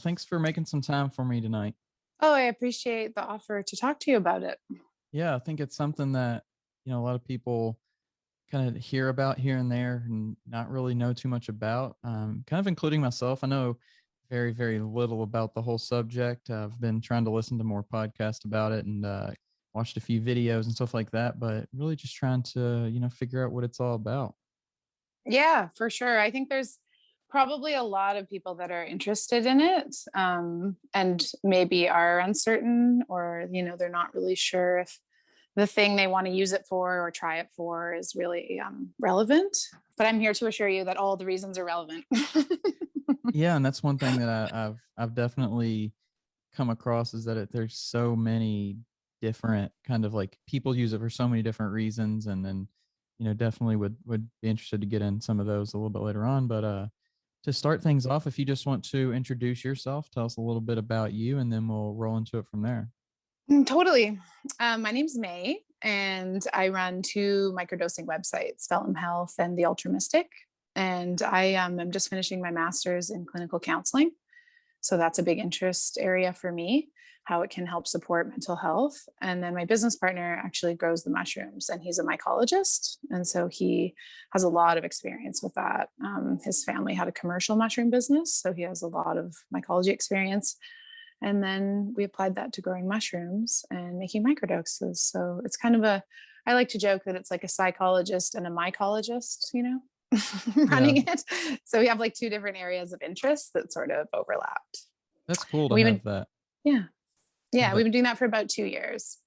Thanks for making some time for me tonight. Oh, I appreciate the offer to talk to you about it. Yeah, I think it's something that, a lot of people kind of hear about here and there and not really know too much about, kind of including myself. I know very, very little about the whole subject. I've been trying to listen to more podcasts about it and watched a few videos and stuff like that, but really just trying to, figure out what it's all about. Yeah, for sure. I think there's probably a lot of people that are interested in it, and maybe are uncertain, or, they're not really sure if the thing they want to use it for or try it for is really relevant. But I'm here to assure you that all the reasons are relevant. Yeah, and that's one thing that I've definitely come across is that there's so many different kind of like people use it for so many different reasons, and then definitely would be interested to get in some of those a little bit later on. But to start things off, if you just want to introduce yourself, tell us a little bit about you, and then we'll roll into it from there. Totally. My name's May, and I run two microdosing websites, Felham Health and The Ultramistic. And I am just finishing my master's in clinical counseling. So that's a big interest area for me, how it can help support mental health. And then my business partner actually grows the mushrooms, and he's a mycologist. And so he has a lot of experience with that. His family had a commercial mushroom business, so he has a lot of mycology experience. And then we applied that to growing mushrooms and making microdoses. So it's kind of I like to joke that it's like a psychologist and a mycologist, Yeah, running it. So we have like two different areas of interest that sort of overlapped. that's cool And to have that. yeah, yeah, But we've been doing that for about 2 years.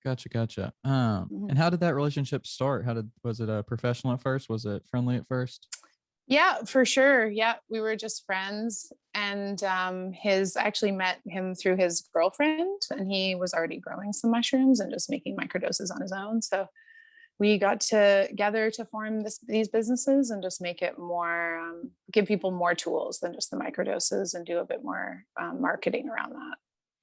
gotcha. And Mhm. how did that relationship start? Was it a professional at first? Was it friendly at first? Yeah, for sure. Yeah, we were just friends, and I actually met him through his girlfriend, and he was already growing some mushrooms and just making microdoses on his own. So we got together to form these businesses and just make it more, give people more tools than just the microdoses, and do a bit more marketing around that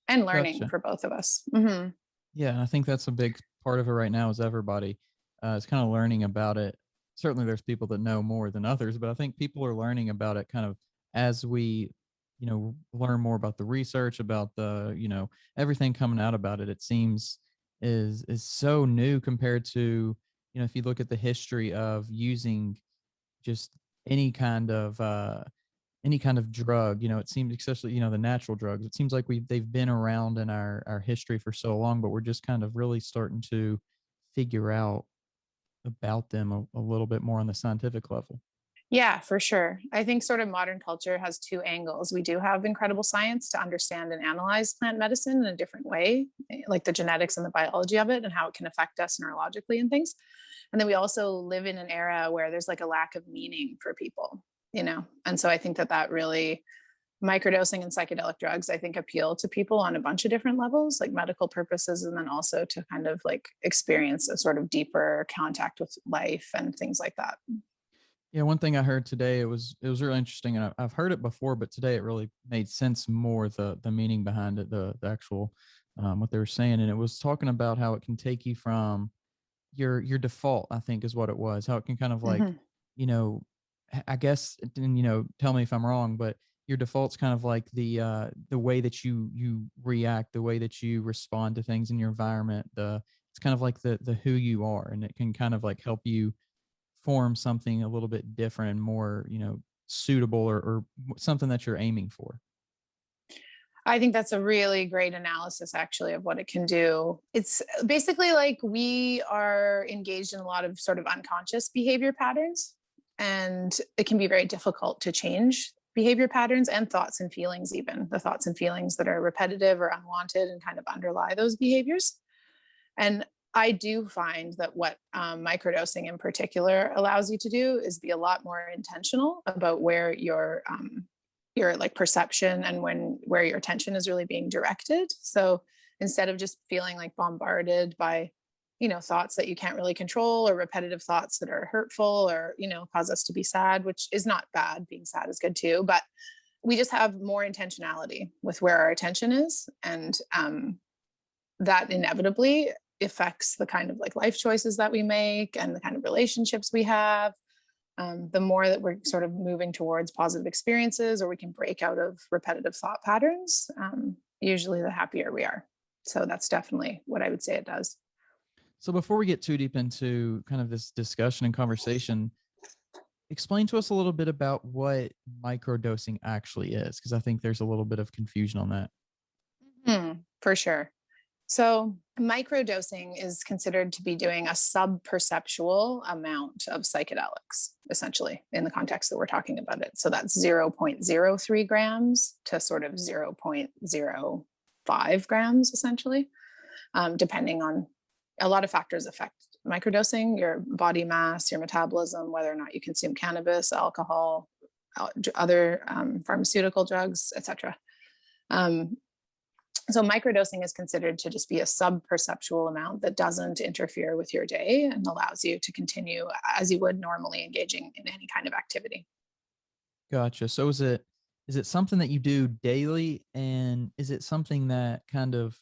and learning Gotcha. for both of us. Hmm. Yeah, and I think that's a big part of it right now is everybody is kind of learning about it. Certainly, there's people that know more than others, but I think people are learning about it kind of as we, learn more about the research, about the, everything coming out about it. It seems is so new compared to, if you look at the history of using just any kind of any kind of drug, it seems, especially, the natural drugs, it seems like they've been around in our history for so long, but we're just kind of really starting to figure out about them a little bit more on the scientific level. Yeah, for sure. I think sort of modern culture has two angles. We do have incredible science to understand and analyze plant medicine in a different way, like the genetics and the biology of it and how it can affect us neurologically and things. And then we also live in an era where there's like a lack of meaning for people, And so I think that really microdosing and psychedelic drugs, I think, appeal to people on a bunch of different levels, like medical purposes, and then also to kind of like experience a sort of deeper contact with life and things like that. Yeah, one thing I heard today, it was really interesting, and I've heard it before, but today it really made sense more, the meaning behind it, the actual what they were saying, and it was talking about how it can take you from your default, I think is what it was, how it can kind of like, Mhm. you know, I guess, and tell me if I'm wrong, but your default's kind of like the way that you react, the way that you respond to things in your environment. It's kind of like the who you are, and it can kind of like help you form something a little bit different and more, suitable, or something that you're aiming for. I think that's a really great analysis, actually, of what it can do. It's basically like we are engaged in a lot of sort of unconscious behavior patterns, and it can be very difficult to change behavior patterns and thoughts and feelings, even the thoughts and feelings that are repetitive or unwanted and kind of underlie those behaviors. And I do find that what microdosing in particular allows you to do is be a lot more intentional about where your like perception and where your attention is really being directed. So instead of just feeling like bombarded by thoughts that you can't really control, or repetitive thoughts that are hurtful, or cause us to be sad, which is not bad, being sad is good too, but we just have more intentionality with where our attention is. And that inevitably affects the kind of like life choices that we make and the kind of relationships we have. The more that we're sort of moving towards positive experiences, or we can break out of repetitive thought patterns, usually the happier we are. So that's definitely what I would say it does. So before we get too deep into kind of this discussion and conversation, explain to us a little bit about what microdosing actually is, because I think there's a little bit of confusion on that. For sure. So microdosing is considered to be doing a sub-perceptual amount of psychedelics, essentially, in the context that we're talking about it. So that's 0.03 grams to sort of 0.05 grams, essentially, depending on a lot of factors affect microdosing: your body mass, your metabolism, whether or not you consume cannabis, alcohol, other pharmaceutical drugs, etc. So microdosing is considered to just be a sub-perceptual amount that doesn't interfere with your day and allows you to continue as you would normally engaging in any kind of activity. Gotcha. So is it something that you do daily, and is it something that kind of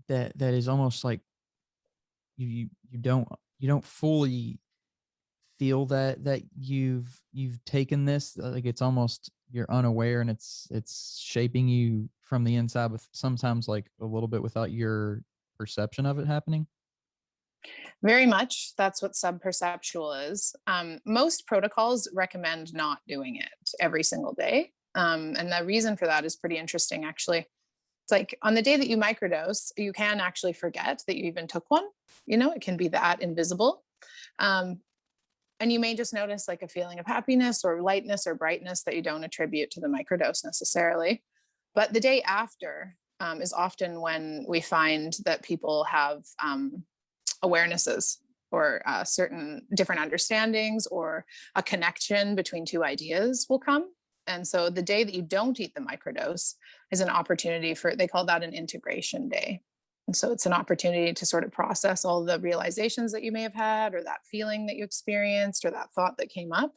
that is almost like you don't fully feel that you've taken this, like it's almost you're unaware and it's shaping you from the inside, with sometimes like a little bit without your perception of it happening? Very much. That's what subperceptual is. Most protocols recommend not doing it every single day. And the reason for that is pretty interesting, actually. It's like on the day that you microdose, you can actually forget that you even took one. It can be that invisible. And you may just notice like a feeling of happiness or lightness or brightness that you don't attribute to the microdose necessarily. But the day after is often when we find that people have awarenesses or certain different understandings, or a connection between two ideas will come. And so the day that you don't eat the microdose is an opportunity for, they call that an integration day. And so it's an opportunity to sort of process all the realizations that you may have had, or that feeling that you experienced, or that thought that came up.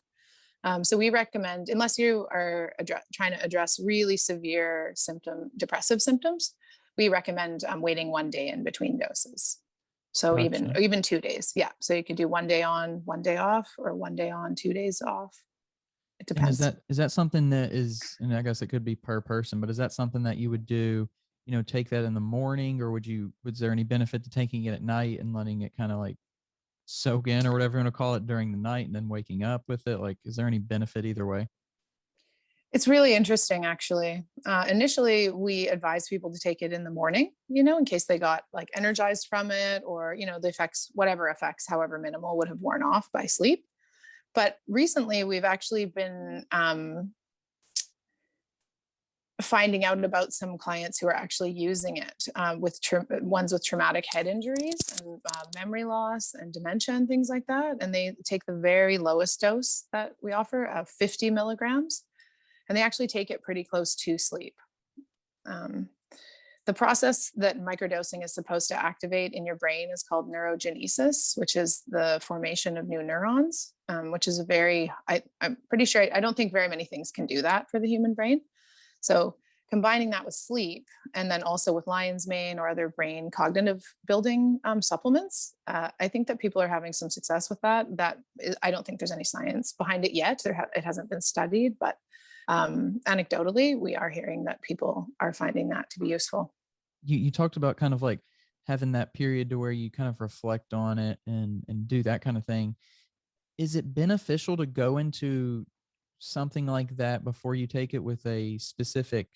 So we recommend, unless you are trying to address really severe depressive symptoms, we recommend waiting 1 day in between doses. So Gotcha. even 2 days. Yeah. So you could do 1 day on, 1 day off, or 1 day on, 2 days off. It And is depends. that something that is, and I guess it could be per person, but is that something that you would do, take that in the morning, or was there any benefit to taking it at night and letting it kind of like soak in, or whatever you want to call it, during the night, and then waking up with it? Like, is there any benefit either way? It's really interesting, actually. Initially, we advise people to take it in the morning, in case they got like energized from it, or, the effects, whatever effects, however minimal, would have worn off by sleep. But recently, we've actually been finding out about some clients who are actually using it with ones with traumatic head injuries and memory loss and dementia and things like that. And they take the very lowest dose that we offer of 50 milligrams, and they actually take it pretty close to sleep. The process that microdosing is supposed to activate in your brain is called neurogenesis, which is the formation of new neurons, which is I'm pretty sure, I don't think very many things can do that for the human brain. So combining that with sleep, and then also with lion's mane or other brain cognitive building supplements, I think that people are having some success with that. I don't think there's any science behind it yet. It hasn't been studied, but anecdotally, we are hearing that people are finding that to be useful. You talked about kind of like having that period to where you kind of reflect on it and do that kind of thing. Is it beneficial to go into something like that before you take it with a specific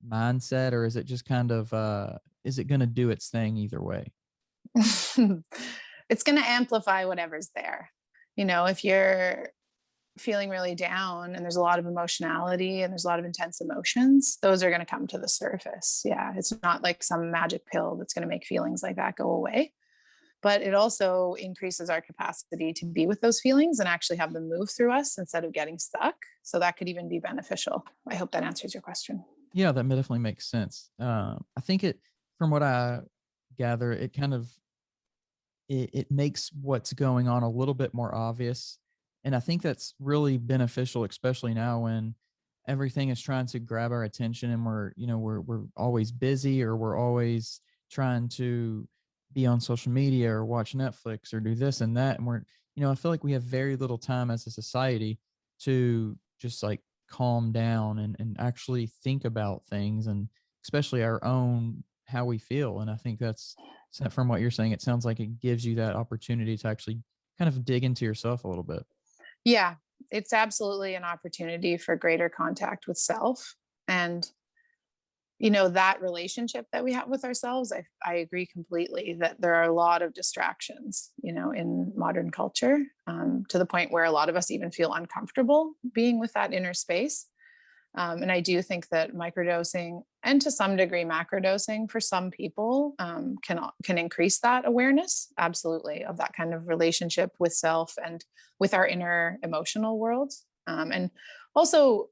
mindset, or is it just kind of is it going to do its thing either way? It's going to amplify whatever's there. If you're feeling really down and there's a lot of emotionality and there's a lot of intense emotions, those are going to come to the surface. Yeah, it's not like some magic pill that's going to make feelings like that go away, but it also increases our capacity to be with those feelings and actually have them move through us instead of getting stuck. So that could even be beneficial. I hope that answers your question. Yeah, that definitely makes sense. I think from what I gather, it kind of it makes what's going on a little bit more obvious. And I think that's really beneficial, especially now when everything is trying to grab our attention, and we're always busy, or we're always trying to be on social media or watch Netflix or do this and that. And I feel like we have very little time as a society to just like calm down and actually think about things, and especially our own, how we feel. And I think that's, so from what you're saying, it sounds like it gives you that opportunity to actually kind of dig into yourself a little bit. Yeah, it's absolutely an opportunity for greater contact with self. And that relationship that we have with ourselves, I agree completely that there are a lot of distractions, in modern culture, to the point where a lot of us even feel uncomfortable being with that inner space. And I do think that microdosing, and to some degree macrodosing for some people, can increase that awareness, absolutely, of that kind of relationship with self and with our inner emotional world. And also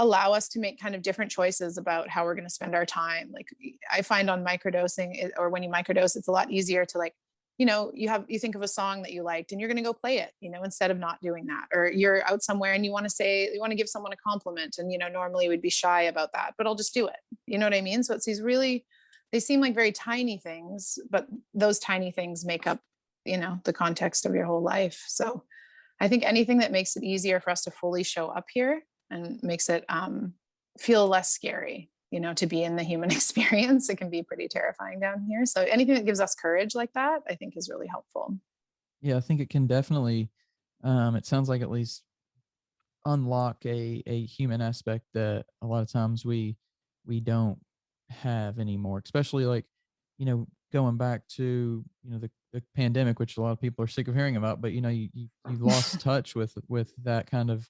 allow us to make kind of different choices about how we're going to spend our time. Like, I find on microdosing, or when you microdose, it's a lot easier to, like, you think of a song that you liked and you're going to go play it, instead of not doing that. Or you're out somewhere and you want to give someone a compliment, and normally we'd be shy about that, but I'll just do it. You know what I mean? So it's these really, they seem like very tiny things, but those tiny things make up, the context of your whole life. So I think anything that makes it easier for us to fully show up here and makes it feel less scary, to be in the human experience. It can be pretty terrifying down here. So anything that gives us courage like that, I think, is really helpful. Yeah, I think it can definitely, it sounds like, at least unlock a human aspect that a lot of times we don't have anymore, especially like, going back to, the pandemic, which a lot of people are sick of hearing about. But you lost touch with that kind of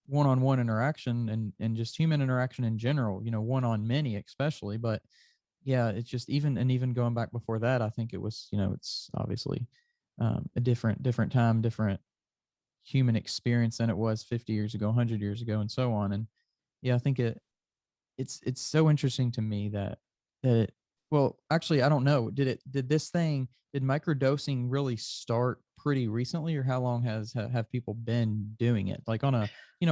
one-on-one interaction, and just human interaction in general, one on many especially. But yeah, it's just, even going back before that, I think it was, it's obviously a different time, different human experience than it was 50 years ago, 100 years ago, and so on. And yeah, I think it's so interesting to me that well, actually, I don't know, did microdosing really start pretty recently, or how long have people been doing it, like, on a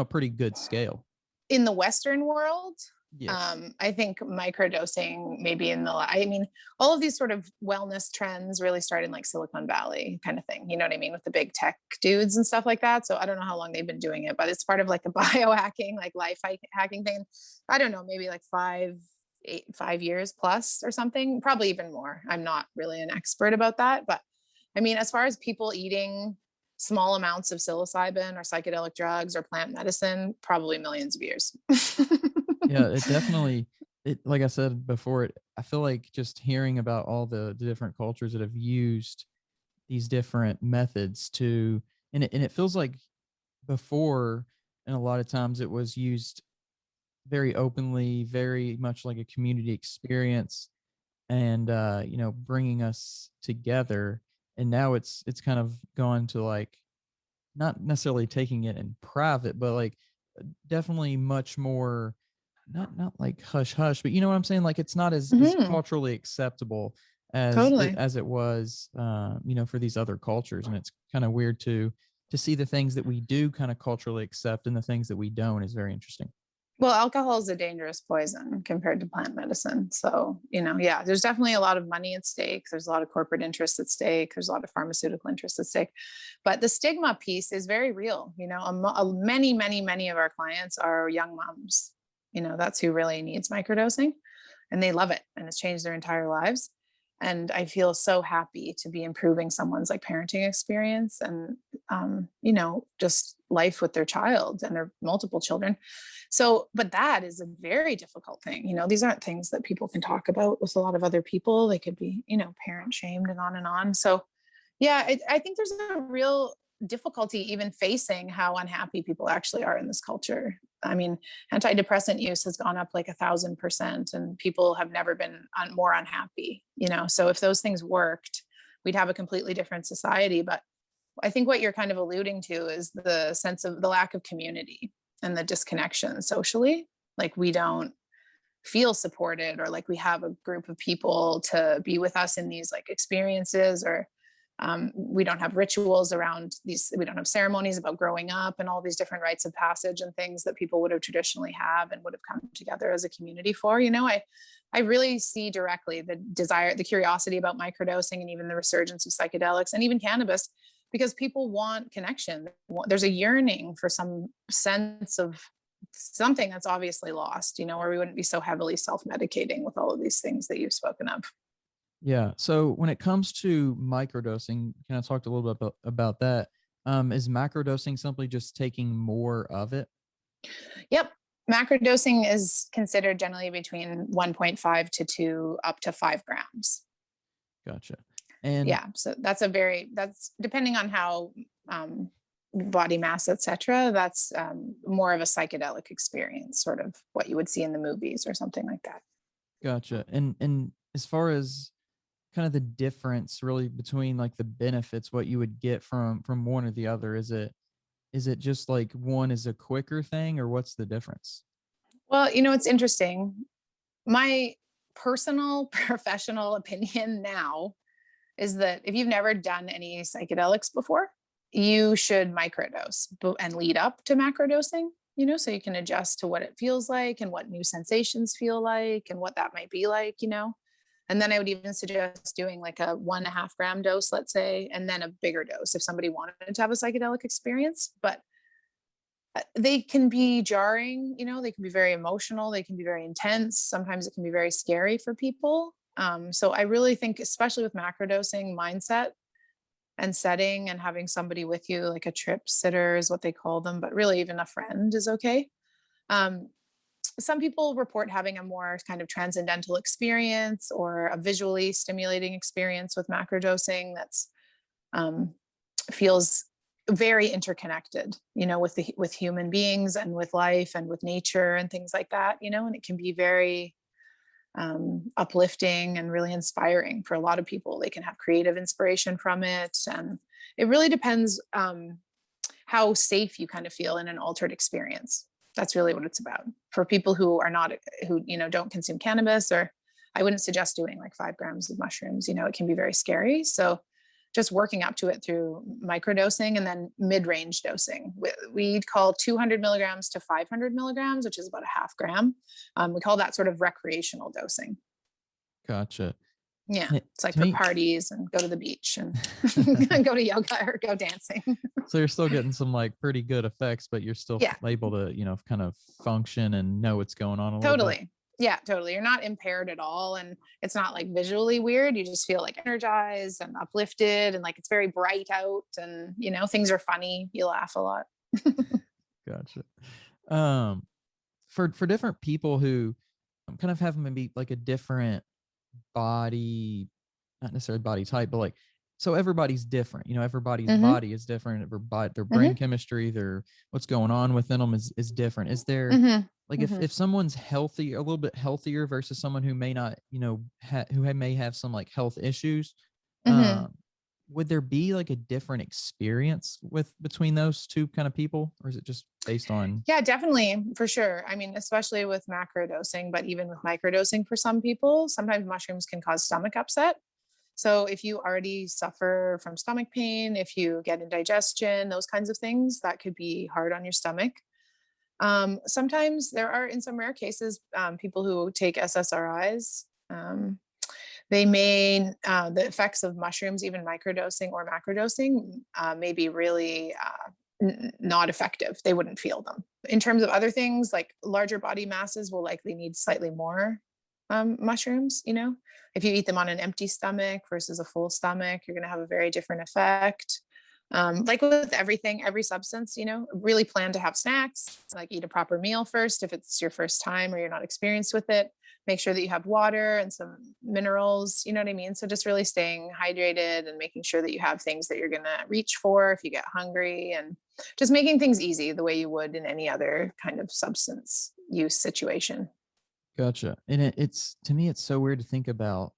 pretty good scale? In the Western world, Yes. I think microdosing maybe I mean, all of these sort of wellness trends really started in like Silicon Valley kind of thing. You know what I mean? With the big tech dudes and stuff like that. So I don't know how long they've been doing it, but it's part of like the biohacking, like life hacking thing. I don't know, maybe like 5 years plus or something, probably even more. I'm not really an expert about that, but I mean, as far as people eating small amounts of psilocybin or psychedelic drugs or plant medicine, probably millions of years. Yeah, it definitely, like I said before, I feel like just hearing about all the different cultures that have used these different methods to, and it feels like before, and a lot of times it was used very openly, very much like a community experience, and bringing us together. And now it's kind of gone to, like, not necessarily taking it in private, but like, definitely much more, not like hush hush, but you know what I'm saying? Like, it's not as Mm-hmm. culturally acceptable as it Totally. was, for these other cultures. And it's kind of weird to see the things that we do kind of culturally accept and the things that we don't, is very interesting. Well, alcohol is a dangerous poison compared to plant medicine. So, yeah, there's definitely a lot of money at stake. There's a lot of corporate interests at stake. There's a lot of pharmaceutical interests at stake. But the stigma piece is very real. Many, many, many of our clients are young moms. That's who really needs microdosing, and they love it, and it's changed their entire lives. And I feel so happy to be improving someone's like parenting experience and, just life with their child and their multiple children. So, but that is a very difficult thing. These aren't things that people can talk about with a lot of other people. They could be, parent shamed and on and on. So, yeah, I think there's a real difficulty even facing how unhappy people actually are in this culture. I mean, antidepressant use has gone up like 1,000%, and people have never been more unhappy. So if those things worked, we'd have a completely different society. But I think what you're kind of alluding to is the sense of the lack of community and the disconnection socially. Like, we don't feel supported, or like we have a group of people to be with us in these like experiences, or we don't have rituals around these, we don't have ceremonies about growing up and all these different rites of passage and things that people would have traditionally have and would have come together as a community for. I really see directly the desire, the curiosity about microdosing, and even the resurgence of psychedelics and even cannabis because people want connection. There's a yearning for some sense of something that's obviously lost, or we wouldn't be so heavily self-medicating with all of these things that you've spoken of. Yeah. So when it comes to microdosing, can I talk a little bit about that? Is macrodosing simply just taking more of it? Yep. Macrodosing is considered generally between 1.5 to 2 up to 5 grams. Gotcha. And yeah, so that's depending on how body mass, etc. That's more of a psychedelic experience, sort of what you would see in the movies or something like that. gotcha. And as far as kind of the difference really between like the benefits, what you would get from one or the other, is it just like one is a quicker thing, or what's the difference? Well, it's interesting. My personal professional opinion now is that if you've never done any psychedelics before, you should microdose and lead up to macrodosing, so you can adjust to what it feels like and what new sensations feel like and what that might be like. And then I would even suggest doing like a 1.5 gram dose, let's say, and then a bigger dose if somebody wanted to have a psychedelic experience. But they can be jarring, they can be very emotional, they can be very intense. Sometimes it can be very scary for people. So I really think, especially with macrodosing, mindset and setting and having somebody with you, like a trip sitter is what they call them, but really even a friend is okay. Some people report having a more kind of transcendental experience or a visually stimulating experience with macrodosing that's feels very interconnected, with human beings and with life and with nature and things like that, and it can be very uplifting and really inspiring for a lot of people. They can have creative inspiration from it. And it really depends how safe you kind of feel in an altered experience. That's really what it's about. For people who don't consume cannabis, or I wouldn't suggest doing like 5 grams of mushrooms, it can be very scary. So just working up to it through microdosing and then mid-range dosing. We call 200 milligrams to 500 milligrams, which is about a 0.5 gram. We call that sort of recreational dosing. Gotcha. Yeah, it's like for parties and go to the beach and go to yoga or go dancing. So you're still getting some like pretty good effects, but you're still able to, kind of function and know what's going on a little bit. Yeah, totally. You're not impaired at all. And it's not like visually weird. You just feel like energized and uplifted and like it's very bright out and, things are funny. You laugh a lot. Gotcha. For different people who kind of have maybe like a different body, not necessarily body type, but like, so everybody's different, everybody's body is different. Their brain chemistry, their what's going on within them is different. Is there like if someone's healthy, a little bit healthier versus someone who may not, who may have some like health issues, would there be like a different experience between those two kind of people, or is it just based on? Yeah, definitely, for sure. I mean, especially with macrodosing, but even with microdosing for some people, sometimes mushrooms can cause stomach upset. So if you already suffer from stomach pain, if you get indigestion, those kinds of things, that could be hard on your stomach. Sometimes there are, in some rare cases, people who take SSRIs. They may, the effects of mushrooms, even microdosing or macrodosing, may be really not effective. They wouldn't feel them. In terms of other things, like larger body masses will likely need slightly more mushrooms. If you eat them on an empty stomach versus a full stomach, you're going to have a very different effect. Like with everything, every substance, really plan to have snacks, like eat a proper meal first. If it's your first time or you're not experienced with it, make sure that you have water and some minerals, you know what I mean? So just really staying hydrated and making sure that you have things that you're going to reach for if you get hungry, and just making things easy the way you would in any other kind of substance use situation. Gotcha. And it's, to me, it's so weird to think about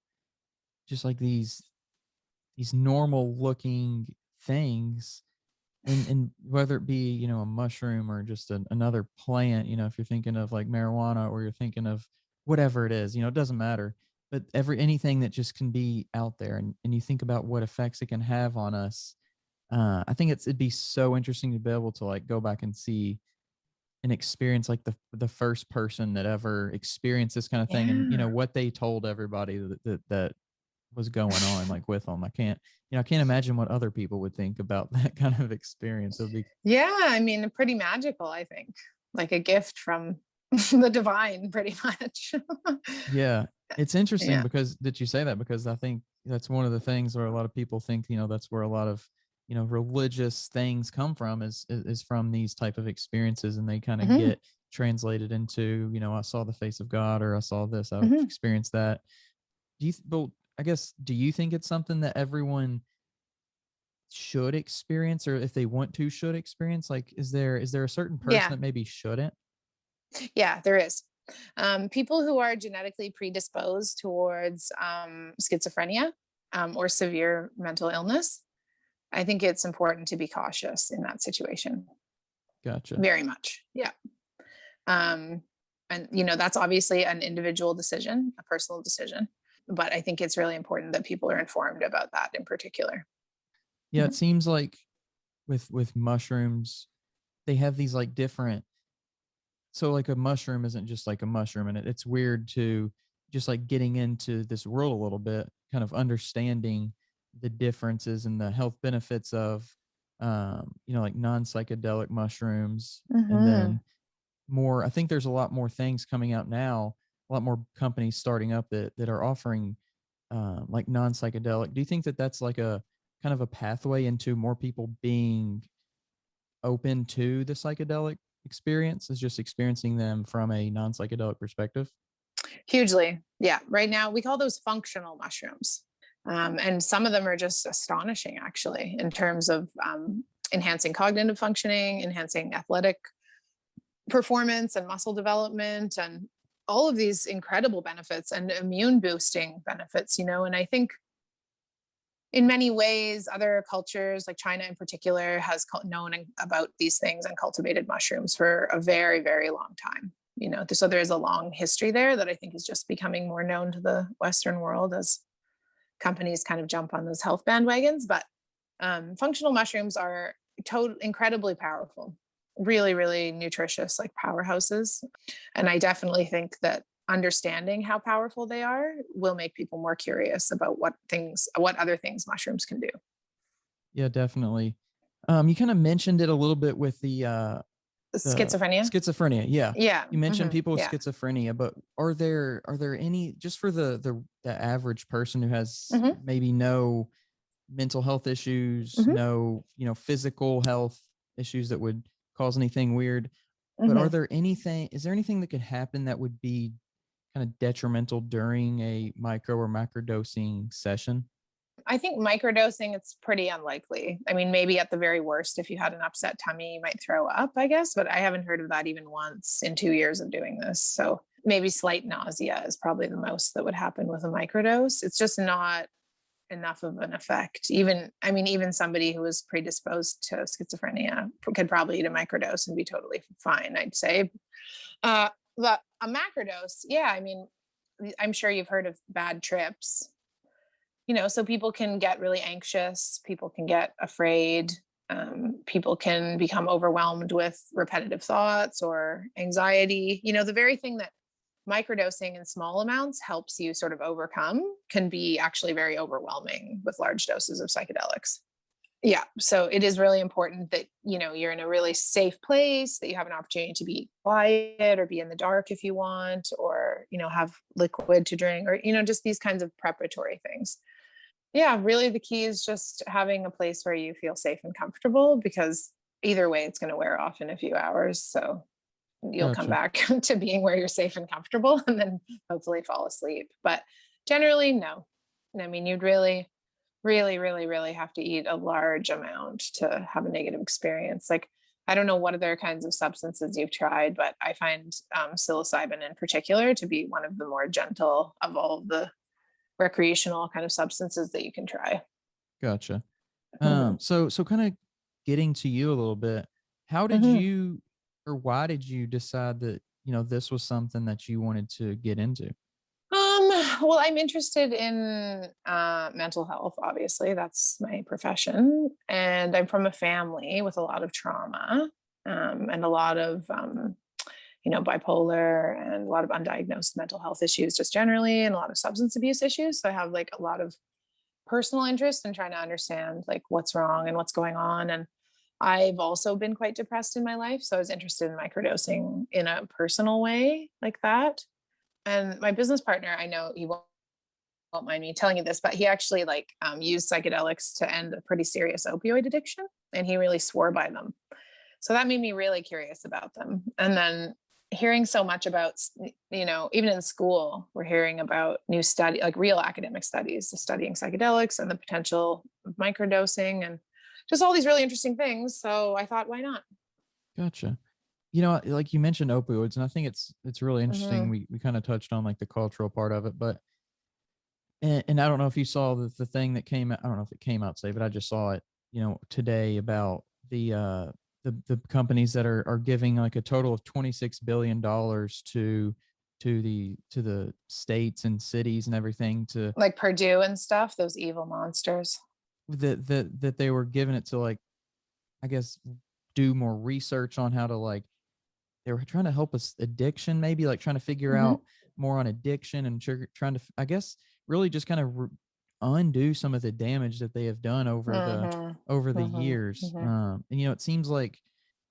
just like these normal looking things, and whether it be, a mushroom or just another plant, if you're thinking of like marijuana or you're thinking of whatever it is, it doesn't matter. But anything that just can be out there, and you think about what effects it can have on us. I think it'd be so interesting to be able to like go back and see an experience like the first person that ever experienced this kind of thing, and what they told everybody that was going on like with them. I can't imagine what other people would think about that kind of experience. It would be, Yeah, I mean, pretty magical, I think. Like a gift from the divine, pretty much. yeah, it's interesting Yeah. because did you say that? Because I think that's one of the things where a lot of people think, that's where a lot of, religious things come from is from these type of experiences, and they kind of Hmm. get translated into, I saw the face of God, or I saw this, I Hmm. experienced that. Well, I guess, do you think it's something that everyone should experience, or if they want to, should experience? Like, is there a certain person Yeah. that maybe shouldn't? Yeah, there is. People who are genetically predisposed towards schizophrenia or severe mental illness, I think it's important to be cautious in that situation. Gotcha. Very much. Yeah. Um, and, that's obviously an individual decision, a personal decision. But I think it's really important that people are informed about that in particular. Yeah, it Mhm. seems like with mushrooms, they have these like different, so like a mushroom isn't just like a mushroom, and it's weird to just like getting into this world a little bit, kind of understanding the differences and the health benefits of like non-psychedelic mushrooms. And Mhm. then more, I think there's a lot more things coming out now, a lot more companies starting up that are offering like non-psychedelic. Do you think that that's like a kind of a pathway into more people being open to the psychedelic experience, is just experiencing them from a non-psychedelic perspective? Hugely. Yeah. Right now, we call those functional mushrooms. And some of them are just astonishing, actually, in terms of enhancing cognitive functioning, enhancing athletic performance and muscle development, and all of these incredible benefits and immune boosting benefits, And I think in many ways, other cultures, like China in particular, has known about these things and cultivated mushrooms for a very, very long time. So there is a long history there that I think is just becoming more known to the Western world as companies kind of jump on those health bandwagons. But functional mushrooms are incredibly powerful, really, really nutritious, like powerhouses. And I definitely think that understanding how powerful they are will make people more curious about what other things mushrooms can do. Yeah, definitely. You kind of mentioned it a little bit with the Schizophrenia. schizophrenia. Yeah. Yeah. You mentioned Hmm. people with Yeah. schizophrenia, but are there any, just for the average person who has Hmm. maybe no mental health issues, Hmm. no, physical health issues that would cause anything weird, but Hmm. is there anything that could happen that would be kind of detrimental during a micro or macrodosing session? I think microdosing, it's pretty unlikely. I mean, maybe at the very worst, if you had an upset tummy, you might throw up, I guess, but I haven't heard of that even once in 2 years of doing this. So maybe slight nausea is probably the most that would happen with a microdose. It's just not enough of an effect. Even somebody who is predisposed to schizophrenia could probably eat a microdose and be totally fine, I'd say. Uh, but a macrodose, yeah, I'm sure you've heard of bad trips. So people can get really anxious, people can get afraid, people can become overwhelmed with repetitive thoughts or anxiety. The very thing that microdosing in small amounts helps you sort of overcome can be actually very overwhelming with large doses of psychedelics. Yeah. So it is really important that, you're in a really safe place, that you have an opportunity to be quiet or be in the dark if you want, or, have liquid to drink, or, just these kinds of preparatory things. Yeah, really the key is just having a place where you feel safe and comfortable, because either way it's going to wear off in a few hours. So you'll come Gotcha. back to being where you're safe and comfortable and then hopefully fall asleep. But generally, no. You'd really, really, really, really have to eat a large amount to have a negative experience. Like, I don't know what other kinds of substances you've tried, but I find psilocybin in particular to be one of the more gentle of all of the recreational kind of substances that you can try. Gotcha. Hmm. So kind of getting to you a little bit, how did Hmm. you, or why did you decide that, this was something that you wanted to get into? Well, I'm interested in mental health. Obviously, that's my profession, and I'm from a family with a lot of trauma, and a lot of bipolar and a lot of undiagnosed mental health issues just generally, and a lot of substance abuse issues. So I have like a lot of personal interest in trying to understand like what's wrong and what's going on. And I've also been quite depressed in my life. So I was interested in microdosing in a personal way like that. And my business partner, I know he won't mind me telling you this, but he actually used psychedelics to end a pretty serious opioid addiction. And he really swore by them. So that made me really curious about them. And then hearing so much about, even in school, we're hearing about new study, like real academic studies, studying psychedelics and the potential of microdosing and just all these really interesting things. So I thought, why not? Gotcha. Like you mentioned opioids, and I think it's really interesting. Mm-hmm. We kind of touched on like the cultural part of it, but and I don't know if you saw the thing that came out. I don't know if it came out today, but I just saw it, today about the companies that are giving like a total of $26 billion to the states and cities and everything to Like Purdue and stuff, those evil monsters. that they were giving it to, like, I guess, do more research on how to, like, they were trying to help us addiction, maybe like trying to figure Mm-hmm. out more on addiction and trying to, I guess, really just kind of undo some of the damage that they have done over the Mm-hmm. years. Mm-hmm. And it seems like,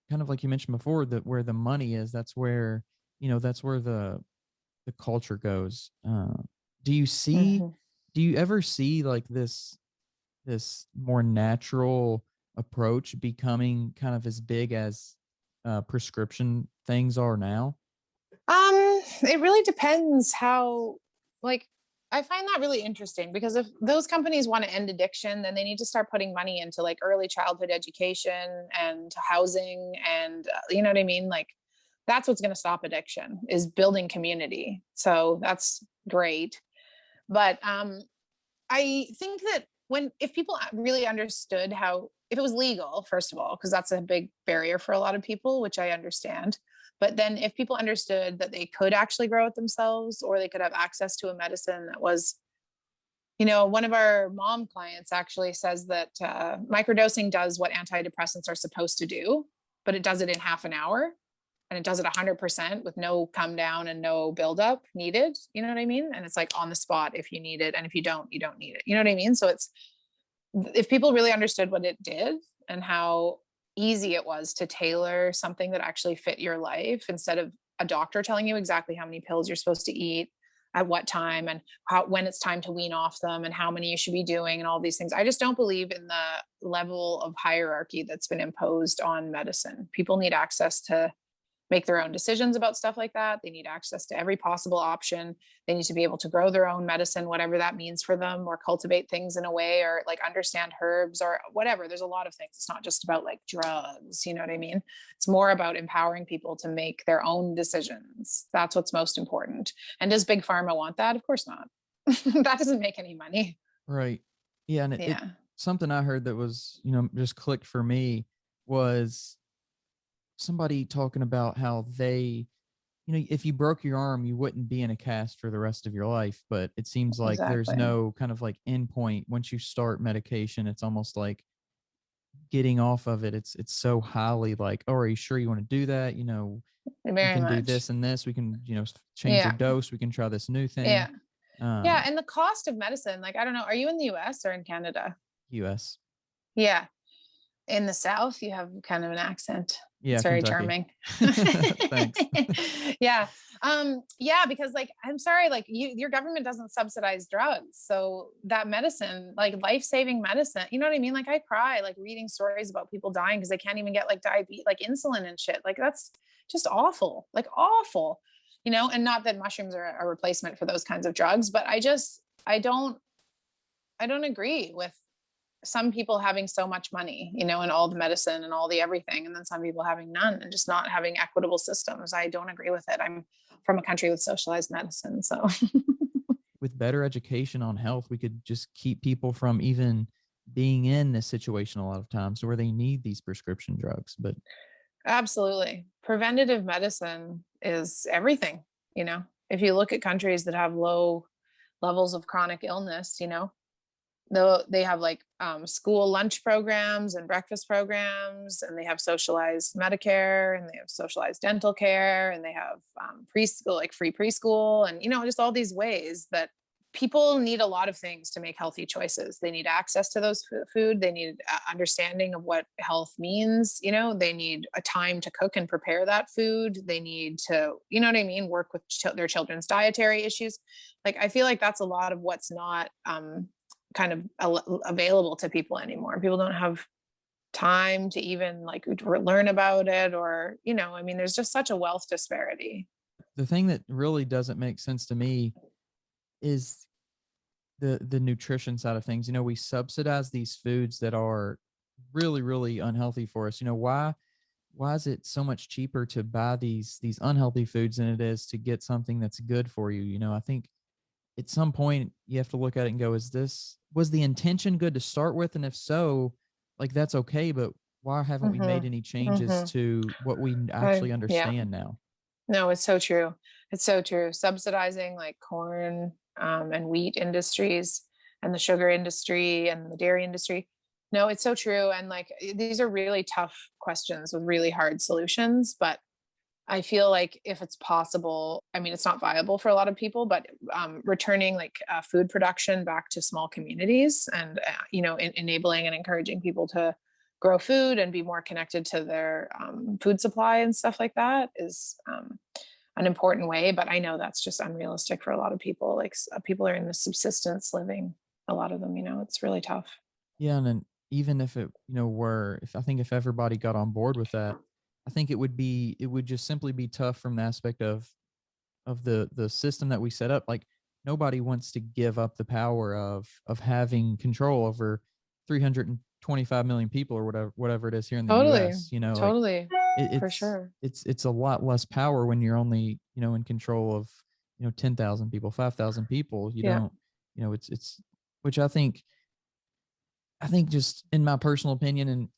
kind of like you mentioned before, that where the money is, that's where the culture goes. Do you see? Mm-hmm. Do you ever see like this more natural approach becoming kind of as big as prescription things are now? It really depends how, like, I find that really interesting because if those companies want to end addiction, then they need to start putting money into like early childhood education and housing and you know what I mean? Like that's what's going to stop addiction is building community. So that's great. But I think that if people really understood how, if it was legal, first of all, because that's a big barrier for a lot of people, which I understand. But then if people understood that they could actually grow it themselves, or they could have access to a medicine that was, one of our mom clients actually says that microdosing does what antidepressants are supposed to do, but it does it in half an hour. And it does it 100% with no come down and no buildup needed. You know what I mean? And it's like on the spot if you need it. And if you don't need it. You know what I mean? So if people really understood what it did and how easy it was to tailor something that actually fit your life instead of a doctor telling you exactly how many pills you're supposed to eat at what time and when it's time to wean off them and how many you should be doing and all these things. I just don't believe in the level of hierarchy that's been imposed on medicine. People need access to make their own decisions about stuff like that. They need access to every possible option. They need to be able to grow their own medicine, whatever that means for them, or cultivate things in a way, or like understand herbs or whatever. There's a lot of things. It's not just about like drugs. You know what I mean? It's more about empowering people to make their own decisions. That's what's most important. And does Big Pharma want that? Of course not. That doesn't make any money. Right. Yeah. And it something I heard that was, just clicked for me was somebody talking about how they, if you broke your arm, you wouldn't be in a cast for the rest of your life. But it seems like there's no kind of like endpoint. Once you start medication, it's almost like getting off of it. It's so highly like, oh, are you sure you want to do that? We can do this and this. We can, change your dose. We can try this new thing. Yeah. And the cost of medicine, like, I don't know, are you in the US or in Canada? US. Yeah. In the South, you have kind of an accent. Yeah, it's very Kentucky. charming. Thanks. Yeah. Yeah, because like, I'm sorry, like your government doesn't subsidize drugs. So that medicine, like life-saving medicine, you know what I mean? Like I cry, like reading stories about people dying because they can't even get like diabetes, like insulin and shit. Like that's just awful, like awful, and not that mushrooms are a replacement for those kinds of drugs, but I don't agree with some people having so much money, and all the medicine and all the everything, and then some people having none and just not having equitable systems. I don't agree with it. I'm from a country with socialized medicine. So with better education on health, we could just keep people from even being in this situation a lot of times where they need these prescription drugs. But absolutely. Preventative medicine is everything. If you look at countries that have low levels of chronic illness, though they have like school lunch programs and breakfast programs, and they have socialized Medicare, and they have socialized dental care, and they have preschool, like free preschool, and just all these ways that people need a lot of things to make healthy choices. They need access to those food. They need understanding of what health means. They need a time to cook and prepare that food. They need to, what I mean, work with their children's dietary issues. Like, I feel like that's a lot of what's not kind of available to people anymore. People don't have time to even like learn about it, or, I mean, there's just such a wealth disparity. The thing that really doesn't make sense to me is the nutrition side of things. We subsidize these foods that are really, really unhealthy for us. Why is it so much cheaper to buy these unhealthy foods than it is to get something that's good for you? I think at some point you have to look at it and go, was the intention good to start with? And if so, like, that's okay, but why haven't we made any changes to what we actually understand now? No, it's so true. It's so true. Subsidizing like corn and wheat industries and the sugar industry and the dairy industry. No, it's so true. And like, these are really tough questions with really hard solutions, but I feel like if it's possible, I mean, it's not viable for a lot of people, but returning like food production back to small communities, and, enabling and encouraging people to grow food and be more connected to their food supply and stuff like that is an important way. But I know that's just unrealistic for a lot of people. Like, people are in the subsistence living, a lot of them, it's really tough. Yeah. And then even if it, if everybody got on board with that, I think it would just simply be tough from the aspect of the system that we set up. Like, nobody wants to give up the power of having control over 325 million people, or whatever it is here in the Totally. US. Like, Totally. For it's sure. it's a lot less power when you're only, in control of, 10,000 people, 5,000 people. You Yeah. don't, it's which I think just in my personal opinion, and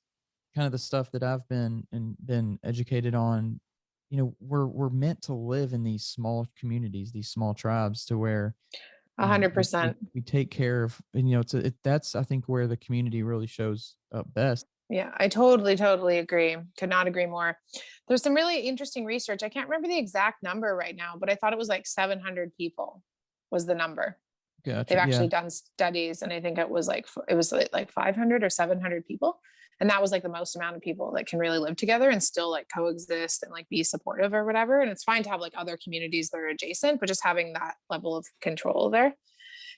kind of the stuff that I've been educated on, we're meant to live in these small communities, these small tribes, to where 100%. we take care of, and that's, I think, where the community really shows up best. Yeah, I totally agree. Could not agree more. There's some really interesting research. I can't remember the exact number right now, but I thought it was like 700 people was the number. Gotcha. They've actually Yeah. done studies, and I think it was like 500 or 700 people. And that was like the most amount of people that can really live together and still like coexist and like be supportive or whatever. And it's fine to have like other communities that are adjacent, but just having that level of control there.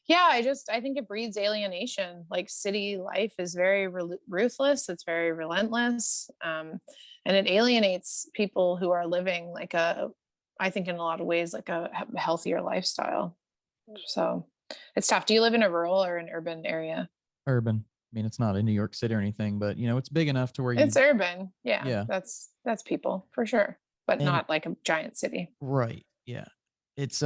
Yeah, I think it breeds alienation. Like, city life is very ruthless. It's very relentless. And it alienates people who are living like I think in a lot of ways, like a healthier lifestyle. So it's tough. Do you live in a rural or an urban area? Urban. I mean, it's not in New York City or anything, but it's big enough to where It's urban. Yeah. Yeah. That's people for sure, but And not like a giant city. Right. Yeah. It's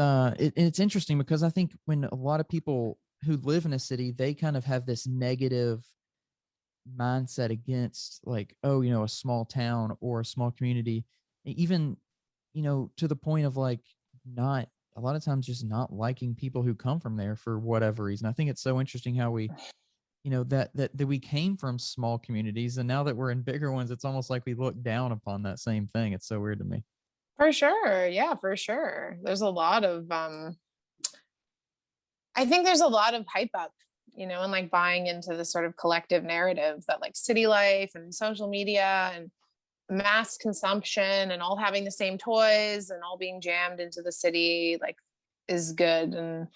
interesting because I think when a lot of people who live in a city, they kind of have this negative mindset against, like, oh, a small town or a small community, even, to the point of like, not a lot of times just not liking people who come from there for whatever reason. I think it's so interesting how we, that we came from small communities, and now that we're in bigger ones, it's almost like we look down upon that same thing. It's so weird to me. For sure. Yeah, for sure. There's a lot of I think there's a lot of hype up, and like buying into the sort of collective narrative that like city life and social media and mass consumption and all having the same toys and all being jammed into the city like is good. And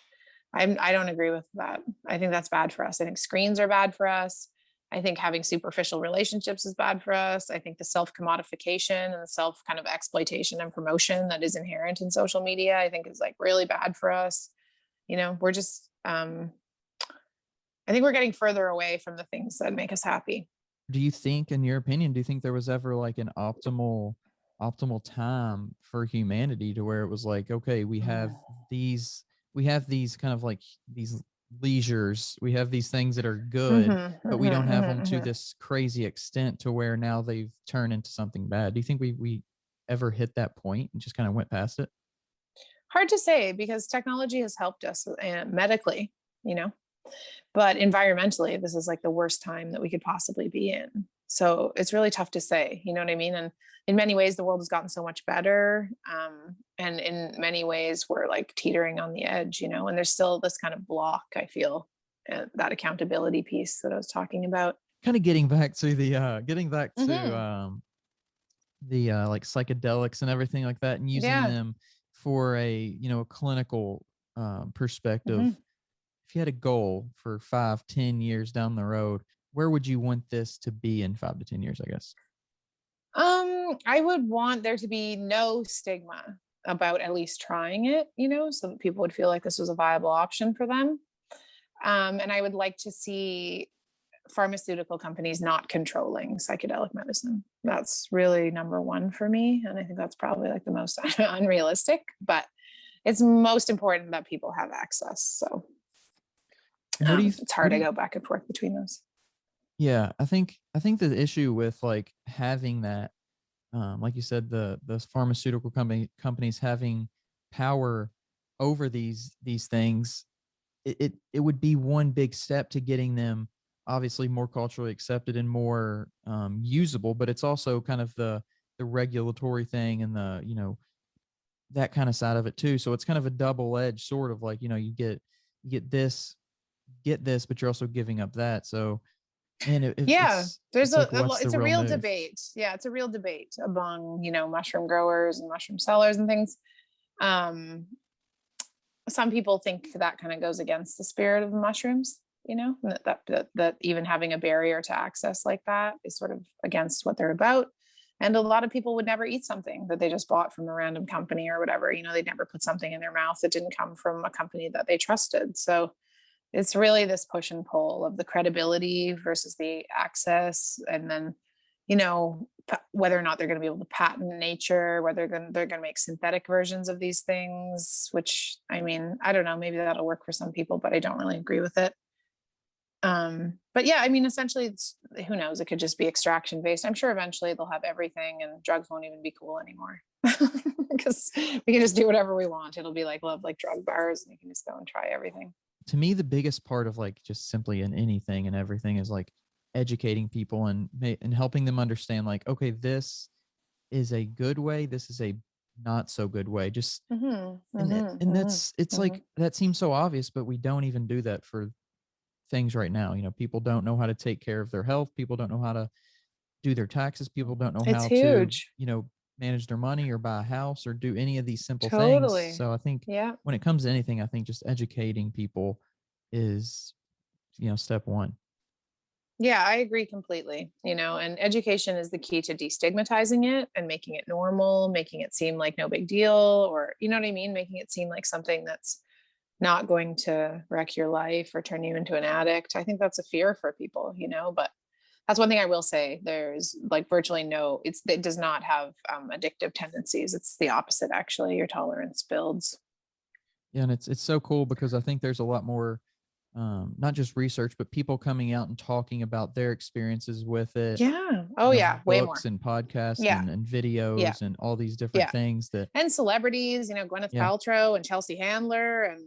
I don't agree with that. I think that's bad for us. I think screens are bad for us. I think having superficial relationships is bad for us. I think the self commodification and the self kind of exploitation and promotion that is inherent in social media, I think is like really bad for us. We're just, I think we're getting further away from the things that make us happy. Do you think, in your opinion, do you think there was ever like an optimal time for humanity to where it was like, okay, we have these kind of like these leisures, we have these things that are good, but we don't have them to this crazy extent to where now they've turned into something bad? Do you think we ever hit that point and just kind of went past it? Hard to say, because technology has helped us medically, But environmentally, this is like the worst time that we could possibly be in. So it's really tough to say, you know what I mean? And in many ways, the world has gotten so much better. And in many ways, we're like teetering on the edge, you know, and there's still this kind of block, I feel, that accountability piece that I was talking about. Kind of getting back to Mm-hmm. the like psychedelics and everything like that, and using Yeah. them for a, a clinical perspective. Mm-hmm. If you had a goal for 5-10 years down the road, where would you want this to be in 5 to 10 years, I guess? I would want there to be no stigma about at least trying it, you know, so that people would feel like this was a viable option for them. And I would like to see pharmaceutical companies not controlling psychedelic medicine. That's really number one for me. And I think that's probably like the most unrealistic, but it's most important that people have access. So it's hard to go back and forth between those. Yeah, I think the issue with like having that, like you said, the pharmaceutical companies having power over these things, it would be one big step to getting them obviously more culturally accepted and more usable. But it's also kind of the regulatory thing and the, that kind of side of it too. So it's kind of a double-edged sort of like, you get this, but you're also giving up that. So, man, Yeah, there's it's like, what's the it's a real real move? debate. Yeah, it's a real debate among, you know, mushroom growers and mushroom sellers and things. Um, some people think that kind of goes against the spirit of the mushrooms, you know, that even having a barrier to access like that is sort of against what they're about. And a lot of people would never eat something that they just bought from a random company or whatever. You know, they'd never put something in their mouth that didn't come from a company that they trusted. So it's really this push and pull of the credibility versus the access, and then, you know, whether or not they're going to be able to patent nature, whether they're going to make synthetic versions of these things, which, I mean, I don't know, maybe that'll work for some people, but I don't really agree with it. But yeah, I mean, essentially, who knows, it could just be extraction based. I'm sure eventually they'll have everything and drugs won't even be cool anymore because we can just do whatever we want. It'll be like love, like drug bars, and you can just go and try everything. To me, the biggest part of like just simply in anything and everything is like educating people and helping them understand like, okay, this is a good way, this is a not so good way. Just Mm-hmm, and mm-hmm, that's it's mm-hmm. like that seems so obvious, but we don't even do that for things right now. People don't know how to take care of their health. People don't know how to do their taxes. People don't know It's how to, huge. manage their money or buy a house or do any of these simple things. Totally. So I think Yeah. when it comes to anything, I think just educating people is, step one. Yeah, I agree completely. You know, and education is the key to destigmatizing it and making it normal, making it seem like no big deal, or, you know what I mean? Making it seem like something that's not going to wreck your life or turn you into an addict. I think that's a fear for people, you know, but that's one thing I will say. There's like virtually it does not have addictive tendencies. It's the opposite, actually. Your tolerance builds. Yeah, and it's so cool because I think there's a lot more, not just research, but people coming out and talking about their experiences with it. Yeah. Oh, yeah. Way Books more. and podcasts Yeah. and Yeah. videos and all these different Yeah. things that, And celebrities, you know, Gwyneth yeah, Paltrow and Chelsea Handler, and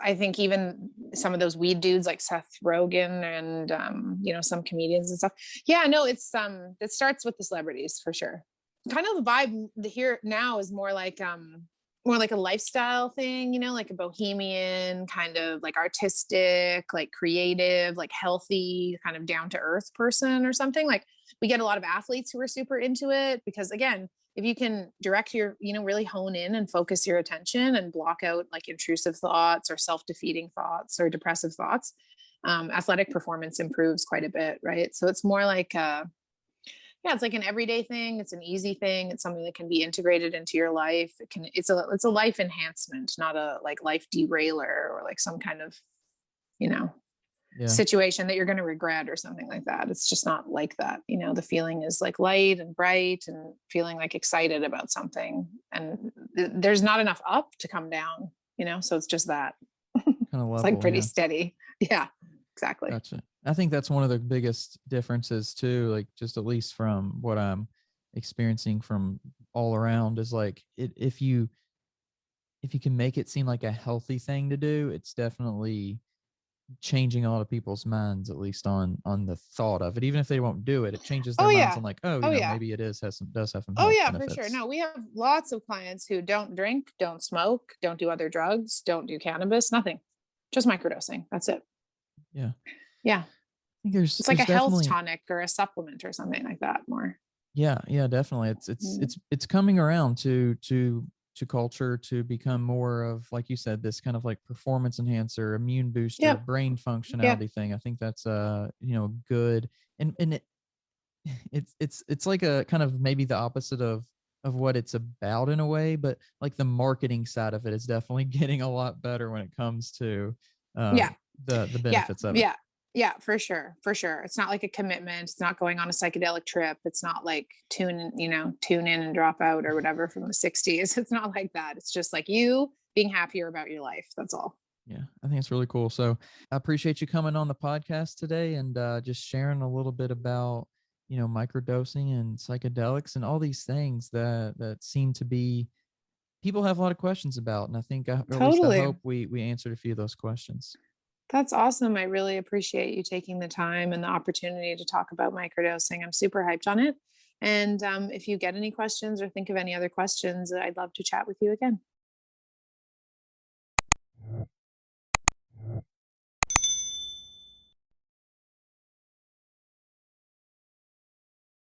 I think even some of those weed dudes like Seth Rogen and you know, some comedians and stuff. Yeah, no, it starts with the celebrities for sure. Kind of the vibe here now is more like a lifestyle thing, you know, like a bohemian, kind of like artistic, like creative, like healthy, kind of down to earth person or something. Like we get a lot of athletes who are super into it because, again, if you can direct your, you know, really hone in and focus your attention and block out like intrusive thoughts or self-defeating thoughts or depressive thoughts, athletic performance improves quite a bit, right? So it's more like yeah, it's like an everyday thing. It's an easy thing. It's something that can be integrated into your life. It's a life enhancement, not a like life derailer or like some kind of, you know, yeah, situation that you're going to regret or something like that. It's just not like that. You know, the feeling is like light and bright and feeling like excited about something. And there's not enough up to come down, you know, so it's just that. kind of It's like level. pretty Yeah. steady. Yeah, exactly. Gotcha. I think that's one of the biggest differences too, like just at least from what I'm experiencing from all around is like if you can make it seem like a healthy thing to do, it's definitely changing a lot of people's minds, at least on the thought of it. Even if they won't do it, it changes their Oh minds yeah. on like, oh, Oh yeah. maybe it does have some Oh health yeah, for sure. benefits. No, we have lots of clients who don't drink, don't smoke, don't do other drugs, don't do cannabis, nothing. Just microdosing. That's it. Yeah. Yeah. I think there's It's like a there's health definitely tonic or a supplement or something like that more. yeah, definitely. Mm. It's coming around to culture to become more of, like you said, this kind of like performance enhancer, immune booster, Yep. brain Yep. functionality thing. I think that's good. And it's like a kind of maybe the opposite of what it's about in a way, but like the marketing side of it is definitely getting a lot better when it comes to Yeah. the Yeah. benefits of it. Yeah. Yeah, for sure. For sure. It's not like a commitment. It's not going on a psychedelic trip. It's not like tune in and drop out or whatever from the 60s. It's not like that. It's just like you being happier about your life. That's all. Yeah, I think it's really cool. So I appreciate you coming on the podcast today and just sharing a little bit about, microdosing and psychedelics and all these things that seem to be people have a lot of questions about. And I think, or at least I Totally. hope we answered a few of those questions. That's awesome. I really appreciate you taking the time and the opportunity to talk about microdosing. I'm super hyped on it. And if you get any questions or think of any other questions, I'd love to chat with you again.